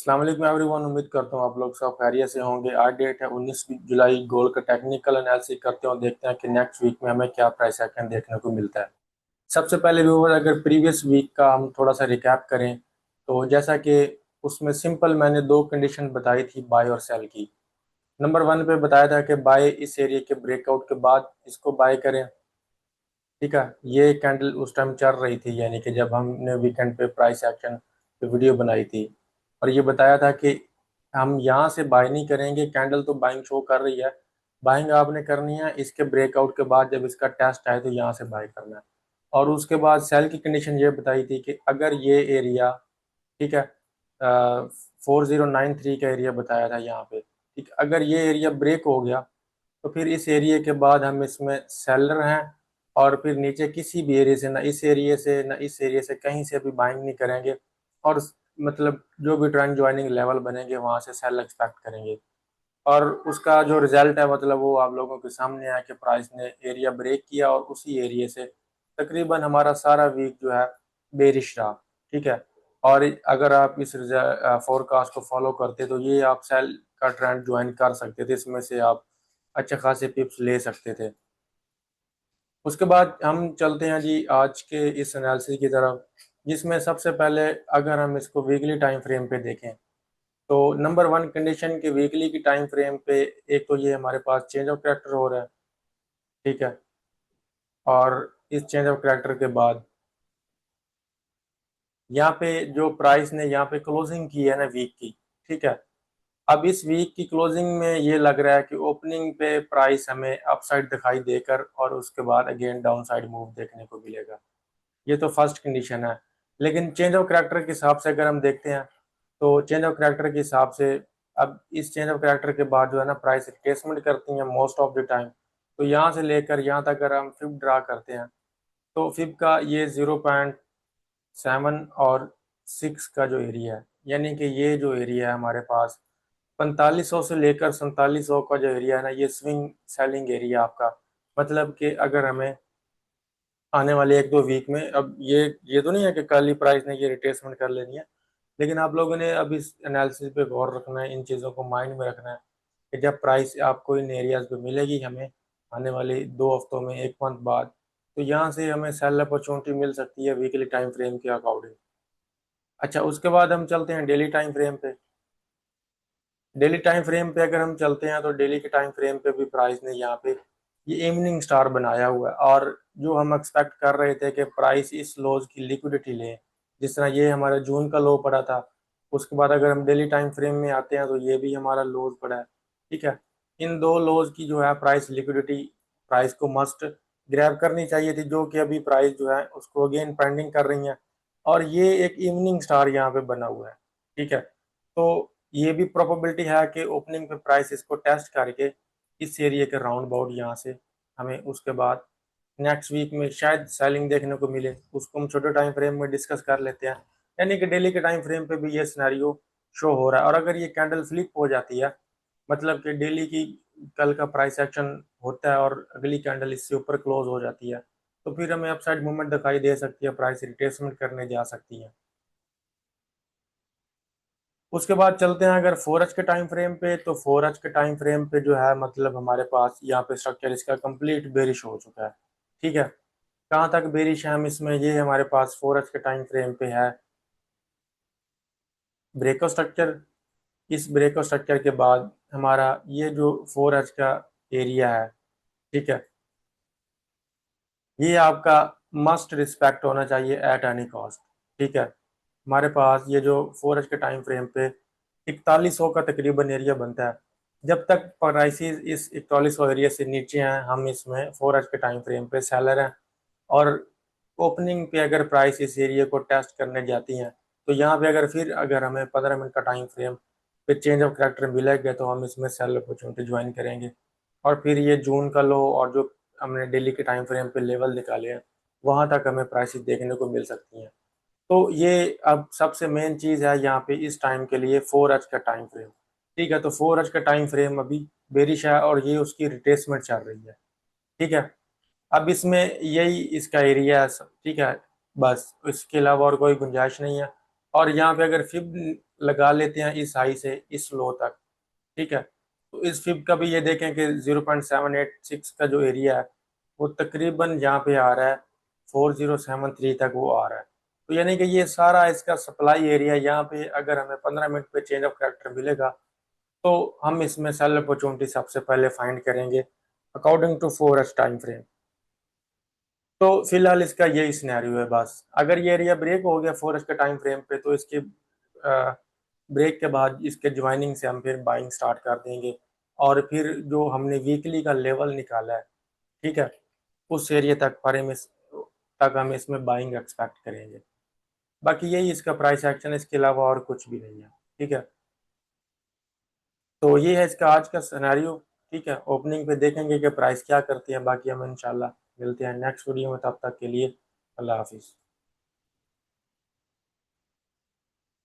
अस्सलाम वालेकुम एवरीवन। उम्मीद करता हूँ आप लोग सब खैरियत से होंगे। आज डेट है 19 जुलाई। गोल्ड का टेक्निकल एनालिसिस करते हैं और देखते हैं कि नेक्स्ट वीक में हमें क्या प्राइस एक्शन देखने को मिलता है। सबसे पहले व्यूवर, अगर प्रीवियस वीक का हम थोड़ा सा रिकैप करें तो जैसा कि उसमें सिंपल मैंने दो कंडीशन बताई थी बाय और सेल की। नंबर वन पे बताया था कि बाय इस एरिया के ब्रेकआउट के बाद इसको बाय करें। ठीक है, ये कैंडल उस टाइम चल रही थी, यानी कि जब हमने वीकेंड पे प्राइस एक्शन पे वीडियो बनाई थी। और ये बताया था कि हम यहाँ से बाय नहीं करेंगे, कैंडल तो बाइंग शो कर रही है। बाइंग आपने करनी है इसके ब्रेकआउट के बाद, जब इसका टेस्ट आए तो यहाँ से बाय करना है। और उसके बाद सेल की कंडीशन ये बताई थी कि अगर ये एरिया, ठीक है, 4093 का एरिया बताया था यहाँ पे, ठीक, अगर ये एरिया ब्रेक हो गया तो फिर इस एरिया के बाद हम इसमें सेलर हैं। और फिर नीचे किसी भी एरिया से, ना इस एरिया से ना इस एरिया से, कहीं से भी बाइंग नहीं करेंगे। और मतलब जो भी ट्रेंड ज्वाइनिंग लेवल बनेंगे वहां से सेल एक्सपेक्ट करेंगे। और उसका जो रिजल्ट है मतलब वो आप लोगों के सामने है कि प्राइस ने एरिया ब्रेक किया और उसी एरिया से तकरीबन हमारा सारा वीक जो है बेरिश रहा। ठीक है, और अगर आप इस फोरकास्ट को फॉलो करते तो ये आप सेल का ट्रेंड ज्वाइन कर सकते थे, इसमें से आप अच्छे खासे पिप्स ले सकते थे। उसके बाद हम चलते हैं जी आज के इस एनालिसिस की तरफ, जिसमें सबसे पहले अगर हम इसको वीकली टाइम फ्रेम पे देखें तो नंबर वन कंडीशन के वीकली की टाइम फ्रेम पे एक तो ये हमारे पास चेंज ऑफ कैरेक्टर हो रहा है। ठीक है, और इस चेंज ऑफ कैरेक्टर के बाद यहाँ पे जो प्राइस ने यहाँ पे क्लोजिंग की है ना वीक की, ठीक है, अब इस वीक की क्लोजिंग में ये लग रहा है कि ओपनिंग पे प्राइस हमें अपसाइड दिखाई देकर और उसके बाद अगेन डाउन साइड मूव देखने को मिलेगा। ये तो फर्स्ट कंडीशन है। लेकिन चेंज ऑफ कैरेक्टर के हिसाब से अगर हम देखते हैं तो चेंज ऑफ कैरेक्टर के हिसाब से अब इस चेंज ऑफ कैरेक्टर के बाद जो है ना प्राइस रिट्रेसमेंट करती है मोस्ट ऑफ द टाइम। तो यहाँ से लेकर यहाँ तक अगर हम फिब ड्रा करते हैं तो फिब का ये 0.7 और 6 का जो एरिया है, यानी कि ये जो एरिया है हमारे पास 4500 से लेकर 4700 का जो एरिया है ना, ये स्विंग सेलिंग एरिया आपका। मतलब कि अगर हमें आने वाले एक दो वीक में, अब ये तो नहीं है कि कल ही प्राइस ने ये रिट्रेसमेंट कर लेनी है, लेकिन आप लोगों ने अब इस एनालिसिस पे गौर रखना है, इन चीज़ों को माइंड में रखना है कि जब प्राइस आपको इन एरियाज पे मिलेगी हमें आने वाले 2 हफ्तों में, एक मंथ बाद, तो यहाँ से हमें सेल अपॉर्चुनिटी मिल सकती है वीकली टाइम फ्रेम के अकॉर्डिंग। अच्छा, उसके बाद हम चलते हैं डेली टाइम फ्रेम पे। डेली टाइम फ्रेम पे अगर हम चलते हैं तो डेली के टाइम फ्रेम पे भी प्राइस ने यहाँ पे ये इवनिंग स्टार बनाया हुआ है। और जो हम एक्सपेक्ट कर रहे थे कि प्राइस इस लोज की लिक्विडिटी ले, जिस तरह ये हमारा जून का लो पड़ा था, उसके बाद अगर हम डेली टाइम फ्रेम में आते हैं तो ये भी हमारा लोज पड़ा है। ठीक है, इन दो लोज की जो है प्राइस लिक्विडिटी प्राइस को मस्ट ग्रैब करनी चाहिए थी, जो कि अभी प्राइस जो है उसको अगेन पेंडिंग कर रही है। और ये एक इवनिंग स्टार यहाँ पे बना हुआ है। ठीक है, तो ये भी प्रोबेबिलिटी है कि ओपनिंग पे प्राइस इसको टेस्ट करके इस एरिया के राउंड अबाउट यहाँ से हमें उसके बाद नेक्स्ट वीक में शायद सेलिंग देखने को मिले। उसको हम छोटे टाइम फ्रेम में डिस्कस कर लेते हैं। यानी कि डेली के टाइम फ्रेम पे भी ये सिनेरियो शो हो रहा है। और अगर ये कैंडल फ्लिप हो जाती है, मतलब कि डेली की कल का प्राइस एक्शन होता है और अगली कैंडल इससे ऊपर क्लोज हो जाती है, तो फिर हमें अपसाइड मूवमेंट दिखाई दे सकती है, प्राइस रिट्रेसमेंट करने जा सकती है। उसके बाद चलते हैं अगर 4H के टाइम फ्रेम पे, तो 4H के टाइम फ्रेम पे जो है मतलब हमारे पास यहाँ पे स्ट्रक्चर इसका कंप्लीट बेरिश हो चुका है। ठीक है, कहाँ तक बेरिश है हम इसमें, ये हमारे पास 4H के टाइम फ्रेम पे है ब्रेकआउट स्ट्रक्चर। इस ब्रेकआउट स्ट्रक्चर के बाद हमारा ये जो 4H का एरिया है, ठीक है, ये आपका मस्ट रिस्पेक्ट होना चाहिए एट एनी कॉस्ट। ठीक है, हमारे पास ये जो 4H के टाइम फ्रेम पे 4100 का तकरीबन एरिया बनता है। जब तक प्राइसेस इस 4100 एरिया से नीचे हैं हम इसमें 4H के टाइम फ्रेम पे सेलर हैं। और ओपनिंग पे अगर प्राइस इस एरिया को टेस्ट करने जाती हैं तो यहाँ पे अगर हमें 15 मिनट का टाइम फ्रेम पे चेंज ऑफ करेक्टर मिलेगा तो हम इसमें सेल अपॉर्चुनिटी ज्वाइन करेंगे। और फिर ये जून का लो और जो हमने डेली के टाइम फ्रेम पे लेवल निकाले हैं वहां तक हमें प्राइसेस देखने को मिल सकती हैं। तो ये अब सबसे मेन चीज़ है यहाँ पे इस टाइम के लिए 4H का टाइम फ्रेम। ठीक है, तो 4H का टाइम फ्रेम अभी बेरिश है और ये उसकी रिट्रेसमेंट चल रही है। ठीक है, अब इसमें यही इसका एरिया है सब। ठीक है, बस इसके अलावा और कोई गुंजाइश नहीं है। और यहाँ पे अगर फिब लगा लेते हैं इस हाई से इस लो तक, ठीक है। तो इस फिब का भी ये देखें कि 0.786 का जो एरिया है वो तकरीबन यहाँ पे आ रहा है 4073 तक वो आ रहा है। तो यानी कि ये सारा इसका सप्लाई एरिया यहाँ पे अगर हमें 15 मिनट पे चेंज ऑफ कैरेक्टर मिलेगा तो हम इसमें सेल अपॉर्चुनिटी सबसे पहले फाइंड करेंगे अकॉर्डिंग टू 4 टाइम फ्रेम। तो फिलहाल इसका यही सिनेरियो है बस। अगर ये एरिया ब्रेक हो गया 4 के टाइम फ्रेम पे तो इसके ब्रेक के बाद इसके ज्वाइनिंग से हम फिर बाइंग स्टार्ट कर देंगे, और फिर जो हमने वीकली का लेवल निकाला है, ठीक है, उस एरिया तक पर हम इस तक हम इसमें बाइंग एक्सपेक्ट करेंगे। बाकी यही इसका प्राइस एक्शन, इसके अलावा और कुछ भी नहीं है, ठीक है। तो ये है इसका आज का सिनेरियो, ठीक है। ओपनिंग पे देखेंगे कि प्राइस क्या करती है, बाकी हम इंशाल्लाह मिलते हैं नेक्स्ट वीडियो में, तब तक के लिए अल्लाह हाफिज़।